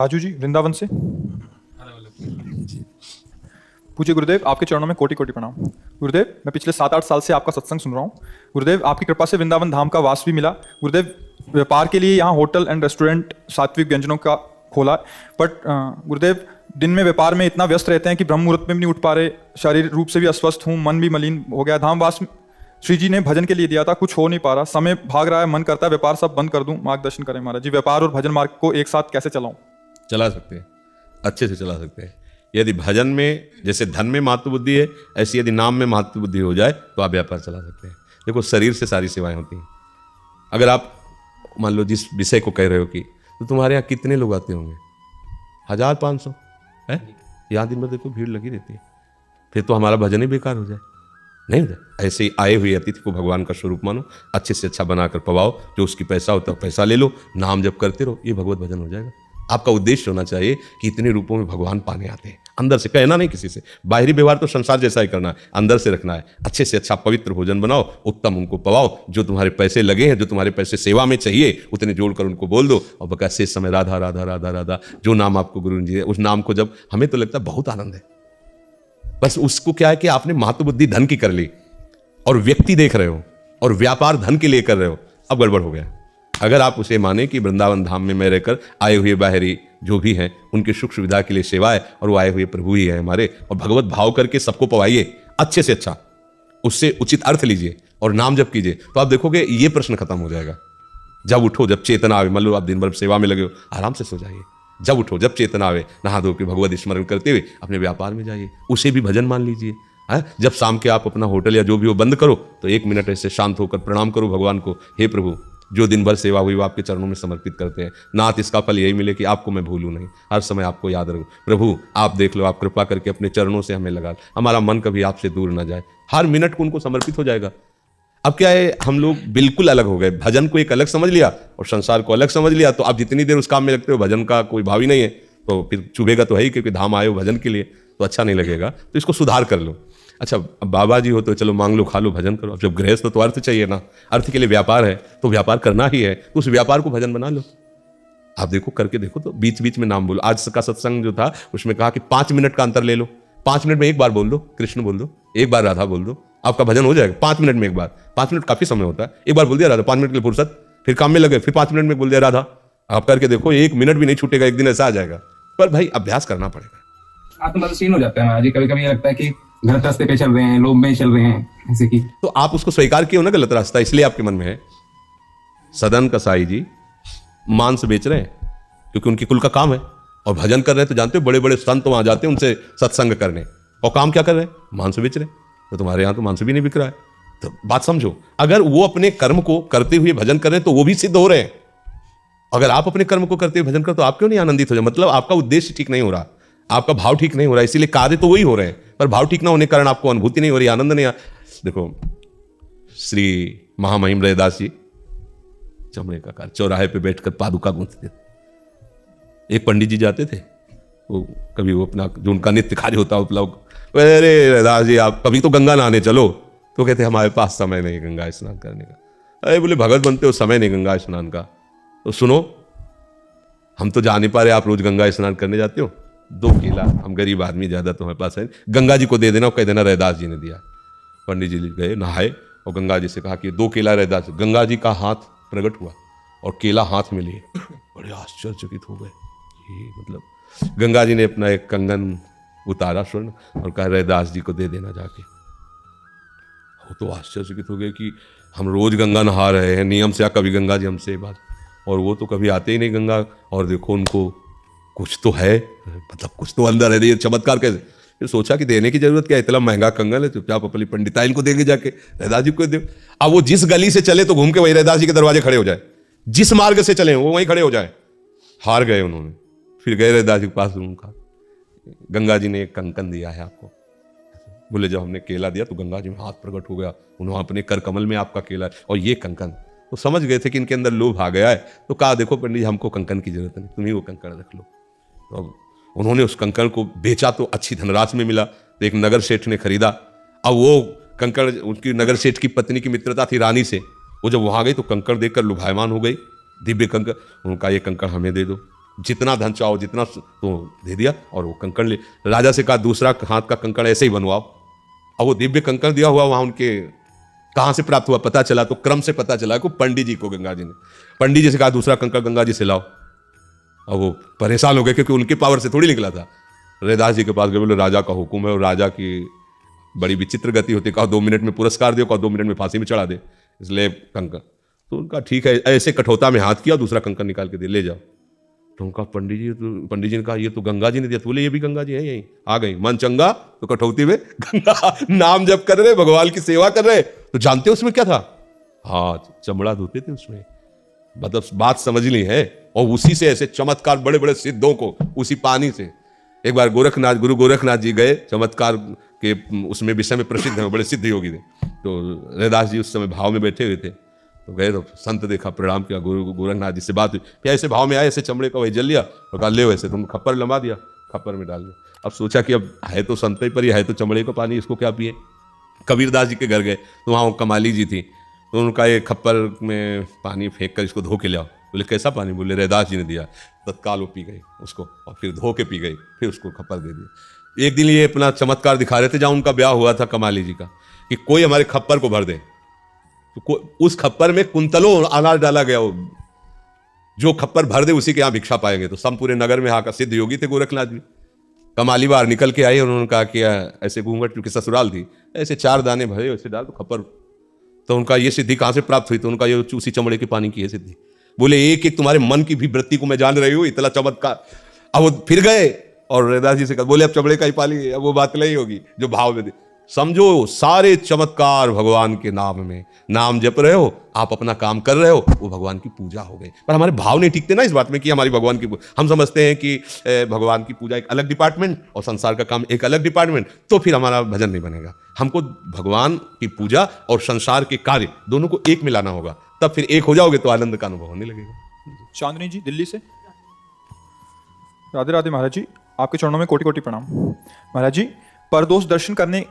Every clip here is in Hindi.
राजू जी वृंदावन से। पूज्य गुरुदेव, आपके चरणों में कोटि कोटि प्रणाम। गुरुदेव, मैं पिछले 7-8 साल से आपका सत्संग सुन रहा हूँ। गुरुदेव, आपकी कृपा से वृंदावन धाम का वास भी मिला। गुरुदेव, व्यापार के लिए यहाँ होटल एंड रेस्टोरेंट सात्विक व्यंजनों का खोला, बट गुरुदेव दिन में व्यापार में इतना व्यस्त रहते हैं कि ब्रह्म मुहूर्त में भी नहीं उठ पा रहे। शारीरिक रूप से भी अस्वस्थ हूँ, मन भी मलिन हो गया। धामवास श्री जी ने भजन के लिए दिया था, कुछ हो नहीं पा रहा, समय भाग रहा है, मन करता है व्यापार सब बंद कर दूं। मार्गदर्शन करें महाराज जी, व्यापार और भजन मार्ग को एक साथ कैसे चलाऊं? चला सकते हैं, अच्छे से चला सकते हैं। यदि भजन में जैसे धन में महत्व बुद्धि है, ऐसी यदि नाम में महत्व बुद्धि हो जाए तो आप व्यापार चला सकते हैं। देखो, शरीर से सारी सेवाएं होती हैं। अगर आप मान लो जिस विषय को कह रहे हो कि तो तुम्हारे यहाँ कितने लोग आते होंगे? 1000-500 है। यहाँ दिन भर देखो भीड़ लगी रहती है, फिर तो हमारा भजन ही बेकार हो जाए। नहीं हो जाए। ऐसे ही आए हुए अतिथि को भगवान का स्वरूप मानो, अच्छे से अच्छा बनाकर पवाओ, जो उसकी पैसा होता है पैसा ले लो, नाम जप करते रहो, ये भगवत भजन हो जाएगा। आपका उद्देश्य होना चाहिए कि इतने रूपों में भगवान पाने आते हैं। अंदर से कहना नहीं किसी से, बाहरी व्यवहार तो संसार जैसा ही करना है, अंदर से रखना है। अच्छे से अच्छा पवित्र भोजन बनाओ, उत्तम उनको पवाओ, जो तुम्हारे पैसे लगे हैं, जो तुम्हारे पैसे सेवा में चाहिए, उतने जोड़कर उनको बोल दो। और बका शेष समय राधा राधा राधा राधा, जो नाम आपको गुरु जी, उस नाम को जब हमें तो लगता है बहुत आनंद है। बस उसको क्या है कि आपने महत्व बुद्धि धन की कर ली और व्यक्ति देख रहे हो और व्यापार धन के लिए कर रहे हो, अब गड़बड़ हो गया। अगर आप उसे माने कि वृंदावन धाम में मैं रहकर आए हुए बाहरी जो भी हैं उनके सुख सुविधा के लिए सेवा है और वो आए हुए प्रभु ही है हमारे, और भगवत भाव करके सबको पवाइए अच्छे से अच्छा, उससे उचित अर्थ लीजिए और नाम जप कीजिए, तो आप देखोगे ये प्रश्न खत्म हो जाएगा। जब उठो, जब चेतना आवे, मान लो आप दिन भर सेवा में लगे हो, आराम से सो जाइए। जब उठो, जब चेतना आवे, नहा धो के भगवत स्मरण करते हुए अपने व्यापार में जाइए, उसे भी भजन मान लीजिए। जब शाम के आप अपना होटल या जो भी हो बंद करो तो 1 मिनट ऐसे शांत होकर प्रणाम करो भगवान को। हे प्रभु, जो दिन भर सेवा हुई वो आपके चरणों में समर्पित करते हैं। नाथ इसका फल यही मिले कि आपको मैं भूलूं नहीं, हर समय आपको याद रखूं। प्रभु आप देख लो, आप कृपा करके अपने चरणों से हमें लगा, हमारा मन कभी आपसे दूर ना जाए। हर मिनट को उनको समर्पित हो जाएगा। अब क्या है, हम लोग बिल्कुल अलग हो गए। भजन को एक अलग समझ लिया और संसार को अलग समझ लिया, तो आप जितनी देर उस काम में लगते हो भजन का कोई भाव ही नहीं है, तो फिर चुभेगा तो है ही, क्योंकि धाम आए हो भजन के लिए, तो अच्छा नहीं लगेगा। तो इसको सुधार कर लो। अच्छा, बाबा जी हो तो चलो मांग लो, खा लो, भजन करो। अब जब गृहस्थ तो अर्थ चाहिए ना, अर्थ के लिए व्यापार है तो व्यापार करना ही है, तो उस व्यापार को भजन बना लो। आप देखो, करके देखो, तो बीच बीच में नाम बोलो। आज का सत्संग जो था उसमें कहा कि 5 मिनट का अंतर ले लो, 5 मिनट में एक बार बोल दो कृष्ण बोल दो, एक बार राधा बोल दो, आपका भजन हो जाएगा। 5 मिनट में एक बार, 5 मिनट काफी समय होता है, एक बार बोल दिया राधा, 5 मिनट के लिए फुर्सत, फिर काम में लगे, फिर 5 मिनट में बोल दिया राधा। आप करके देखो, 1 मिनट भी नहीं छूटेगा, एक दिन ऐसा आ जाएगा। पर भाई अभ्यास करना पड़ेगा। आत्मदर्शीन हो जाता है महाराज जी। कभी कभी लगता है कि गलत रास्ते पे चल रहे हैं, लोभ में चल रहे हैं, ऐसे की तो आप उसको स्वीकार किए हो ना गलत रास्ता, इसलिए आपके मन में है। सदन कसाई जी मांस बेच रहे हैं क्योंकि उनकी कुल का काम है, और भजन कर रहे हैं तो जानते हो बड़े बड़े संत वहां जाते हैं उनसे सत्संग करने, और काम क्या कर रहे हैं? मांस बेच रहे हैं। तो तुम्हारे यहाँ तो मांस भी नहीं बिक रहा है। तो बात समझो, अगर वो अपने कर्म को करते हुए भजन कर रहे हैं तो वो भी सिद्ध हो रहे हैं। अगर आप अपने कर्म को करते हुए भजन करो तो आप क्यों नहीं आनंदित हो जाए? मतलब आपका उद्देश्य ठीक नहीं हो रहा, आपका भाव ठीक नहीं हो रहा, इसीलिए कार्य तो वही हो रहे हैं, पर भाव ठीक ना होने के कारण आपको अनुभूति नहीं हो रही, आनंद नहीं आ। देखो, श्री महामहिम रैदास जी चमड़े का कार चौराहे पे बैठकर पादुका गूंथते थे। एक पंडित जी जाते थे, वो कभी वो अपना जो उनका नित्य कार्य होता है उपलब्ध, अरे रैदास जी आप कभी तो गंगा नहाने चलो, तो कहते हमारे पास समय नहीं गंगा स्नान करने का। अरे बोले भगत बनते हो, समय नहीं गंगा स्नान का, तो सुनो, हम तो जा नहीं पा रहे, आप रोज गंगा स्नान करने जाते हो, 2 केला, हम गरीब आदमी, ज्यादा तो हमारे पास है, गंगा जी को दे देना और कह देना रैदास जी ने दिया। पंडित जी गए, नहाए और गंगा जी से कहा कि 2 केला रैदास। गंगा जी का हाथ प्रकट हुआ और केला हाथ में लिए, बड़े आश्चर्यचकित हो गए। ये मतलब गंगा जी ने अपना एक कंगन उतारा स्वर्ण और कहा रैदास जी को दे देना जाके। वो तो आश्चर्यचकित हो गए कि हम रोज गंगा नहा रहे हैं नियम से, कभी गंगा जी हमसे बात, और वो तो कभी आते ही नहीं गंगा, और देखो उनको कुछ तो है, मतलब कुछ तो अंदर है, ये चमत्कार कैसे? फिर सोचा कि देने की जरूरत क्या है, इतना महंगा कंगन है, चुपचाप अपनी पंडिताइन को देंगे जाके, रैदास जी को दे। अब वो जिस गली से चले तो घूम के वही रैदास जी के दरवाजे खड़े हो जाए, जिस मार्ग से चले वो वहीं खड़े हो जाए। हार गए उन्होंने, फिर गए रैदास जी के पास, उनका गंगा जी ने एक कंकन दिया है आपको। बोले जब हमने केला दिया तो गंगा जी में हाथ प्रकट हो गया, उन्होंने अपने कर कमल में आपका केला और ये कंकन, तो समझ गए थे कि इनके अंदर लोभ आ गया है। तो कहा देखो पंडित जी, हमको कंकन की जरूरत नहीं, तुम ही वो कंकन रख लो। तो अब उन्होंने उस कंकड़ को बेचा तो अच्छी धनराशि में मिला, तो एक नगर सेठ ने खरीदा। अब वो कंकड़, उनकी नगर सेठ की पत्नी की मित्रता थी रानी से, वो जब वहां गई तो कंकड़ देखकर लुभायमान हो गई, दिव्य कंकड़। उनका ये कंकड़ हमें दे दो, जितना धन चाहो जितना तो दे दिया, और वो कंकड़ ले। राजा से कहा दूसरा हाथ का कंकड़ ऐसे ही बनवाओ। अब वो दिव्य कंकड़ दिया हुआ वहां उनके कहाँ से प्राप्त हुआ पता चला, तो क्रम से पता चला कि पंडित जी को गंगा जी ने, पंडित जी से कहा दूसरा कंकड़ गंगा जी से लाओ। अब वो परेशान हो गए क्योंकि उनके पावर से थोड़ी निकला था। रैदास जी के पास गए, बोले राजा का हुक्म है, और राजा की बड़ी विचित्र गति होती है, कहा 2 मिनट में पुरस्कार दो, कहा 2 मिनट में फांसी में चढ़ा दे, इसलिए कंकड़। तो उनका ठीक है, ऐसे कठोता में हाथ किया, दूसरा कंकड़ निकाल के दे, ले जाओ। तो उनका पंडित जी ने कहा ये तो गंगा जी ने दिया। तो बोले ये भी गंगा जी है, यहीं आ गई, मन चंगा तो कठौती में गंगा। नाम जप कर रहे, भगवान की सेवा कर रहे, तो जानते उसमें क्या था? हाँ, चमड़ा धोते थे उसमें, मतलब बात समझ ली है। और उसी से ऐसे चमत्कार बड़े बड़े सिद्धों को उसी पानी से। एक बार गुरु गोरखनाथ जी गए, चमत्कार के उसमें विषय में प्रसिद्ध है, बड़े सिद्ध योगी थे। तो रैदास जी उस समय भाव में बैठे हुए थे, तो गए तो संत देखा, प्रणाम किया, गुरु गोरखनाथ जी से बात हुई, फिर ऐसे भाव में आए, ऐसे चमड़े का वही जल लिया और कहा ले वैसे, तुम खप्पर लंबा दिया, खप्पर में डाल दिया। अब सोचा कि अब है तो संत पर ही है, तो चमड़े का पानी, इसको क्या पिए। कबीरदास जी के घर गए तो वहाँ कमाली जी थी, तो उनका ये खप्पर में पानी फेंक कर इसको धो के लाओ। बोले कैसा पानी? बोले रैदास जी ने दिया। तत्काल वो पी गई उसको, और फिर धो के पी गई, फिर उसको खप्पर दे दिया। एक दिन ये अपना चमत्कार दिखा रहे थे, जहाँ उनका ब्याह हुआ था कमाली जी का, कि कोई हमारे खप्पर को भर दे। तो उस खप्पर में कुंतलों अनाज डाला गया, जो खप्पर भर दे उसी के यहाँ भिक्षा पाएंगे। तो संपूर्ण नगर में यहाँ का सिद्ध योगी थे गोरखनाथ जी। कमाली बाहर निकल के आई, उन्होंने कहा कि ऐसे घूंघट, क्योंकि ससुराल थी, ऐसे 4 दाने भरे वैसे डाल तो खप्पर। तो उनका ये सिद्धि कहाँ से प्राप्त हुई? तो उनका ये उसी चमड़े के पानी की है सिद्धि। बोले एक एक तुम्हारे मन की भी वृत्ति को मैं जान रही हूँ, इतना चमत्कार। अब वो फिर गए और रैदास जी से कहा, बोले अब चमड़े का ही पानी, अब वो बात नहीं होगी जो भाव में दे। समझो सारे चमत्कार भगवान के नाम में, नाम जप रहे हो आप, अपना काम कर रहे हो, वो भगवान की पूजा हो गई। पर हमारे भाव नहीं टिकते ना इस बात में कि हमारी भगवान की, हम समझते हैं कि भगवान की पूजा एक अलग डिपार्टमेंट और संसार का काम एक अलग डिपार्टमेंट, तो फिर हमारा भजन नहीं बनेगा। हमको भगवान की पूजा और संसार के कार्य दोनों को एक में लाना होगा, तब फिर एक हो जाओगे तो आनंद का अनुभव होने लगेगा। चांदनी जी दिल्ली से। राधे राधे महाराज जी, आपके चरणों में कोटि कोटि प्रणाम। महाराज जी, परदोष दर्शन करने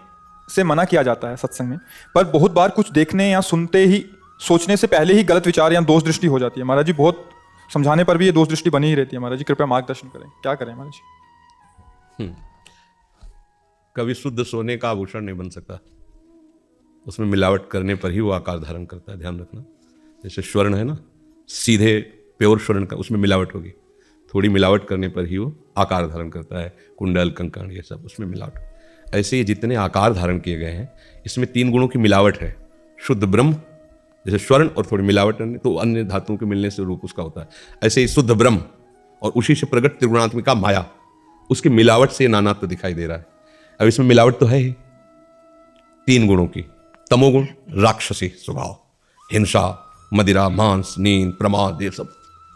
से मना किया जाता है सत्संग में, पर बहुत बार कुछ देखने या सुनते ही, सोचने से पहले ही गलत विचार या दोष दृष्टि हो जाती है। महाराज जी, बहुत समझाने पर भी ये दोष दृष्टि बनी ही रहती है। महाराज जी, कृपया मार्गदर्शन करें, क्या करें महाराज जी? कभी शुद्ध सोने का आभूषण नहीं बन सकता, उसमें मिलावट करने पर ही वो आकार धारण करता है, ध्यान रखना। जैसे स्वर्ण है ना, सीधे प्योर स्वर्ण का, उसमें मिलावट होगी, थोड़ी मिलावट करने पर ही वो आकार धारण करता है। कुंडल, कंकण, ये सब उसमें मिलावट। ऐसे ही जितने आकार धारण किए गए हैं, इसमें 3 गुणों की मिलावट है। शुद्ध ब्रह्म, जैसे स्वर्ण और थोड़ी मिलावट तो अन्य धातुओं के मिलने से रूप उसका होता है, ऐसे ही शुद्ध ब्रह्म और उसी से प्रकट त्रिगुणात्मिका माया, उसकी मिलावट से नानात्व दिखाई दे रहा है। अब इसमें मिलावट तो है ही 3 गुणों की। तमोगुण राक्षसी स्वभाव, हिंसा, मदिरा, मांस, नींद, प्रमाद, ये सब।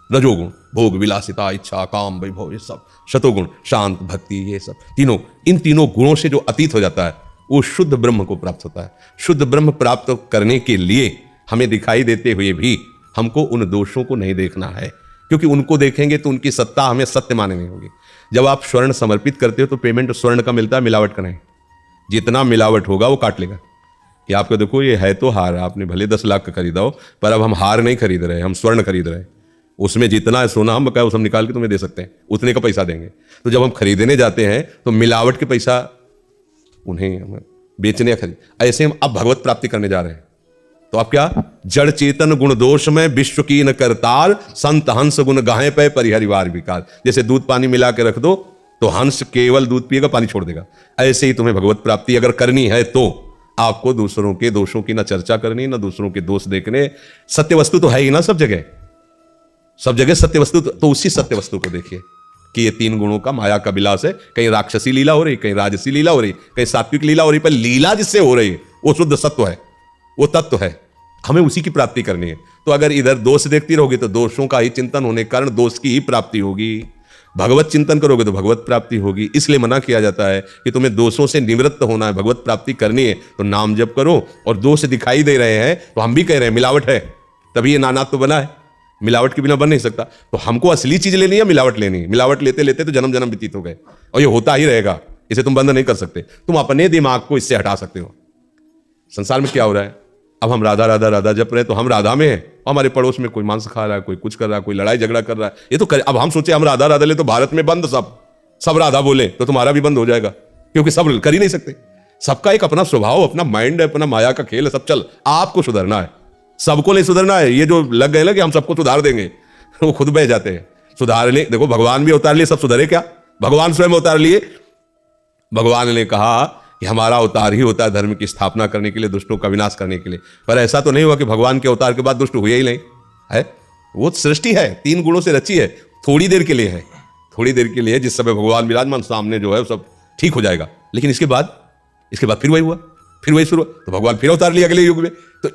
रजोगुण भोग, विलासिता, इच्छा, काम, वैभव, ये सब। शतोगुण शांत, भक्ति, ये सब। तीनों, इन तीनों गुणों से जो अतीत हो जाता है वो शुद्ध ब्रह्म को प्राप्त होता है। शुद्ध ब्रह्म प्राप्त करने के लिए हमें दिखाई देते हुए भी हमको उन दोषों को नहीं देखना है, क्योंकि उनको देखेंगे तो उनकी सत्ता हमें सत्य माननी होगी। जब आप स्वर्ण समर्पित करते हो तो पेमेंट स्वर्ण का मिलता है, मिलावट का नहीं। जितना मिलावट होगा वो काट लेगा। कि आपको देखो ये है तो हार, आपने भले 10 लाख का खरीदा हो, पर अब हम हार नहीं खरीद रहे, हम स्वर्ण खरीद रहे हैं। उसमें जितना है सोना हम बकाया, वो सब निकाल के तुम्हें दे सकते हैं, उतने का पैसा देंगे। तो जब हम खरीदने जाते हैं तो मिलावट के पैसा उन्हें बेचने या खरीद, ऐसे हम अब भगवत प्राप्ति करने जा रहे हैं। तो आप क्या, जड़ चेतन गुण दोष में विश्व की न करताल, संत हंस गुण गाहे पे परिहरिवार विकार। जैसे दूध पानी मिला के रख दो तो हंस केवल दूध पिएगा, पानी छोड़ देगा। ऐसे ही तुम्हें भगवत प्राप्ति अगर करनी है तो आपको दूसरों के दोषों की ना चर्चा करनी, ना दूसरों के दोष देखने। सत्य वस्तु तो है ही ना सब जगह, सब जगह सत्य वस्तु। तो उसी सत्य वस्तु को देखिए कि ये 3 गुणों का माया का विलास है। कहीं राक्षसी लीला हो रही, कहीं राजसी लीला हो रही, कहीं सात्विक लीला हो रही, पर लीला जिससे हो रही है वो शुद्ध सत्व है, वो तत्व है। हमें उसी की प्राप्ति करनी है। तो अगर इधर दोष देखती रहोगे तो दोषों का ही चिंतन होने के कारण दोष की ही प्राप्ति होगी। भगवत चिंतन करोगे तो भगवत प्राप्ति होगी। इसलिए मना किया जाता है कि तुम्हें दोषों से निवृत्त होना है, भगवत प्राप्ति करनी है तो नाम जप करो। और दोष दिखाई दे रहे हैं तो हम भी कह रहे हैं मिलावट है, तभी ये नानात्व तो बना है। मिलावट के बिना बन नहीं सकता। तो हमको असली चीज लेनी है, मिलावट लेनी है। मिलावट लेते लेते तो जन्म जन्म व्यतीत हो गए, और ये होता ही रहेगा। इसे तुम बंद नहीं कर सकते। तुम अपने दिमाग को इससे हटा सकते हो। संसार में क्या हो रहा है, अब हम राधा राधा राधा जप रहे हैं तो हम राधा में हैं, हमारे पड़ोस में कोई मांस खा रहा है, कोई कुछ कर रहा है, कोई लड़ाई झगड़ा कर रहा है, ये तो अब हम सोचे हम राधा राधा ले तो भारत में बंद, सब राधा बोले तो तुम्हारा भी बंद हो जाएगा, क्योंकि सब कर ही नहीं सकते। सबका एक अपना स्वभाव, अपना माइंड है, अपना माया का खेल है, सब चल। आपको सुधरना है, सबको नहीं सुधरना है। ये जो लग गए ना कि हम सबको सुधार देंगे, वो खुद बह जाते हैं। सुधारने देखो, भगवान भी अवतार लिए, सब सुधरे क्या? भगवान स्वयं अवतार लिए। भगवान ने कहा कि हमारा अवतार ही होता है धर्म की स्थापना करने के लिए, दुष्टों का विनाश करने के लिए। पर ऐसा तो नहीं हुआ कि भगवान के अवतार के बाद दुष्ट हुए ही नहीं है। वो सृष्टि है, 3 गुणों से रची है, थोड़ी देर के लिए है, थोड़ी देर के लिए। जिस समय भगवान विराजमान सामने जो है सब ठीक हो जाएगा, लेकिन इसके बाद फिर वही हुआ, फिर वही शुरू। तो भगवान फिर अवतार लिया अगले युग में। तो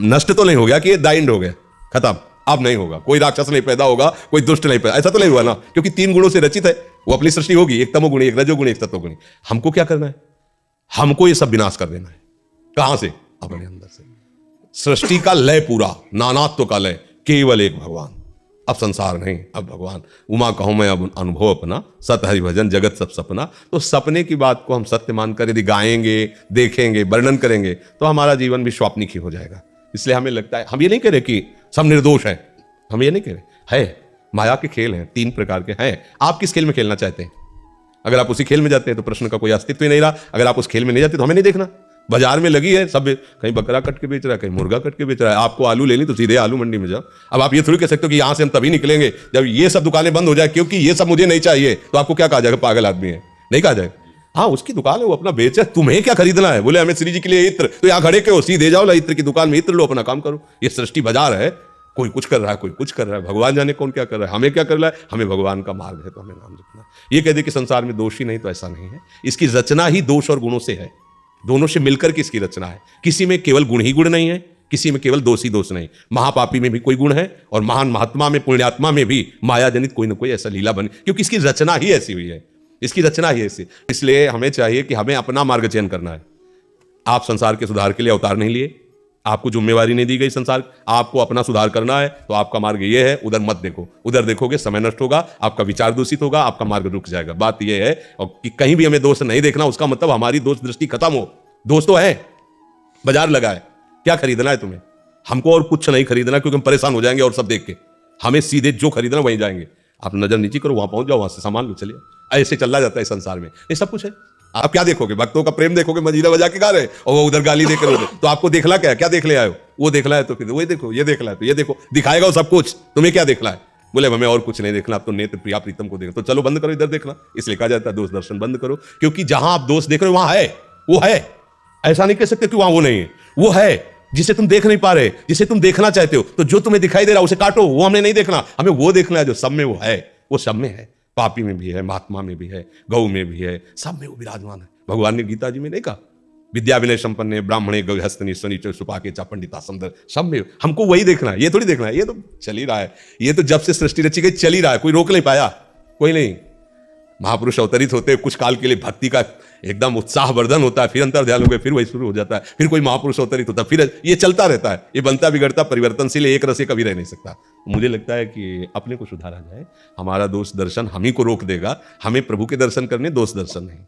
नष्ट तो नहीं हो गया कि ये दाइंड हो गया, खत्म, अब नहीं होगा, कोई राक्षस नहीं पैदा होगा, कोई दुष्ट नहीं पैदा, ऐसा तो नहीं हुआ ना, क्योंकि 3 गुणों से रचित है। वो अपनी सृष्टि होगी, एक तमोगुणी, एक रजोगुणी, एक सत्वगुणी। हमको क्या करना है? हमको ये सब विनाश कर देना है। कहां से? अपने अंदर से। सृष्टि का लय पूरा, नानात्व का लय, केवल एक भगवान, अब संसार नहीं, अब भगवान। उमा कहूं मैं अब अनुभव अपना, सत हरि भजन जगत सब सपना। तो सपने की बात को हम सत्य मानकर यदि गाएंगे, देखेंगे, वर्णन करेंगे, तो हमारा जीवन भी स्वाप्निक ही हो जाएगा। इसलिए हमें लगता है, हम ये नहीं कह रहे कि सब निर्दोष हैं, हम ये नहीं कह रहे, है माया के खेल हैं, 3 प्रकार के हैं। आप किस खेल में खेलना चाहते हैं? अगर आप उसी खेल में जाते हैं तो प्रश्न का कोई अस्तित्व ही नहीं रहा। अगर आप उस खेल में नहीं जाते तो हमें नहीं देखना। बाजार में लगी है, सब कहीं बकरा कट के बेच रहा है, कहीं मुर्गा कट के बेच रहा है। आपको आलू लेनी तो सीधे आलू मंडी में जाओ। अब आप ये थोड़ी कह सकते हो कि यहां से हम तभी निकलेंगे जब ये सब दुकानें बंद हो जाए, क्योंकि ये सब मुझे नहीं चाहिए। तो आपको क्या कहा जाएगा? पागल आदमी है, नहीं कहा जाएगा। हाँ, उसकी दुकान है, वो अपना बेच है, तुम्हें क्या खरीदना है? बोले हमें श्री जी के लिए इत्र, तो यहाँ खड़े क्यों? सीधे जाओ इत्र की दुकान में, इत्र लो, अपना काम करो। ये सृष्टि बाजार है, कोई कुछ कर रहा है, कोई कुछ कर रहा है, भगवान जाने कौन क्या कर रहा है। हमें क्या कर रहा है? हमें भगवान का मार्ग है तो हमें नाम जपना। ये कह दे कि संसार में दोष ही नहीं, तो ऐसा नहीं है। इसकी रचना ही दोष और गुणों से है, दोनों से मिलकर के इसकी रचना है। किसी में केवल गुण ही गुण नहीं है, किसी में केवल दोष ही दोष नहीं। महापापी में भी कोई गुण है, और महान महात्मा में, पुण्यात्मा में भी माया जनित कोई ना कोई ऐसा लीला बने, क्योंकि इसकी रचना ही ऐसी हुई है, इसकी रचना ही ऐसी। इसलिए हमें चाहिए कि हमें अपना मार्ग चयन करना है। आप संसार के सुधार के लिए अवतार नहीं लिए, आपको जिम्मेवारी नहीं दी गई संसार, आपको अपना सुधार करना है। तो आपका मार्ग ये है, उधर मत देखो, उधर देखोगे समय नष्ट होगा, आपका विचार दूषित होगा, आपका मार्ग रुक जाएगा। बात ये है, और कि कहीं भी हमें दोष नहीं देखना, उसका मतलब हमारी दोष दृष्टि खत्म हो। दोष तो है, बाजार लगा है, क्या खरीदना है तुम्हें? हमको और कुछ नहीं खरीदना, क्योंकि हम परेशान हो जाएंगे और सब देख के। हमें सीधे जो खरीदना वहीं जाएंगे। आप नजर नीचे करो, वहां पहुंच जाओ, वहां से सामान लो, चलिए। ऐसे चला जाता है संसार में, ये सब कुछ है। आप क्या देखोगे? भक्तों का प्रेम देखोगे, मंजीरा बजा के गा रहे, और वो उधर गाली देकर रहे, तो आपको देखना क्या है? क्या देख ले आए हो? वो देखना है तो फिर वो देखो, ये देखना है तो ये देखो, दिखाएगा वो सब कुछ। तुम्हें क्या देखना है? बोले हमें और कुछ नहीं देखना, आप तो नेत्र प्रिया प्रीतम को देखना। तो चलो बंद करो इधर देखना, इसलिए कहा जाता है दोष दर्शन बंद करो। क्योंकि जहां आप दोष देख रहे हो वहां है, वो है। ऐसा नहीं कह सकते कि वहां वो नहीं है, वो है, जिसे तुम देख नहीं पा रहे, जिसे तुम देखना चाहते हो। तो जो तुम्हें दिखाई दे रहा है उसे काटो, वो हमें नहीं देखना, हमें वो देखना है जो सब में वो है। वो सब में है, पापी में भी है, महात्मा में भी है, गौ में भी है, सब में वो विराजमान है। भगवान ने गीता जी में नहीं कहा, विद्या विनय संपन्ने ब्राह्मणे गृहस्थनी स्वनिचर सुपाके चा पंडिता समदर, सब में। हमको वही देखना है, ये थोड़ी देखना है, ये तो चल ही रहा है। ये तो जब से सृष्टि रची गई चल ही रहा है, कोई रोक नहीं पाया, कोई नहीं। महापुरुष अवतरित होते, कुछ काल के लिए भक्ति का एकदम उत्साहवर्धन होता है, फिर अंतर ध्यान हो गए, फिर वही शुरू हो जाता है, फिर कोई महापुरुष अवतरित होता है, फिर ये चलता रहता है। ये बनता बिगड़ता परिवर्तनशील, एक रस से कभी रह नहीं सकता। मुझे लगता है कि अपने को सुधारा जाए, हमारा दोष दर्शन हम ही को रोक देगा। हमें प्रभु के दर्शन करने, दोष दर्शन नहीं।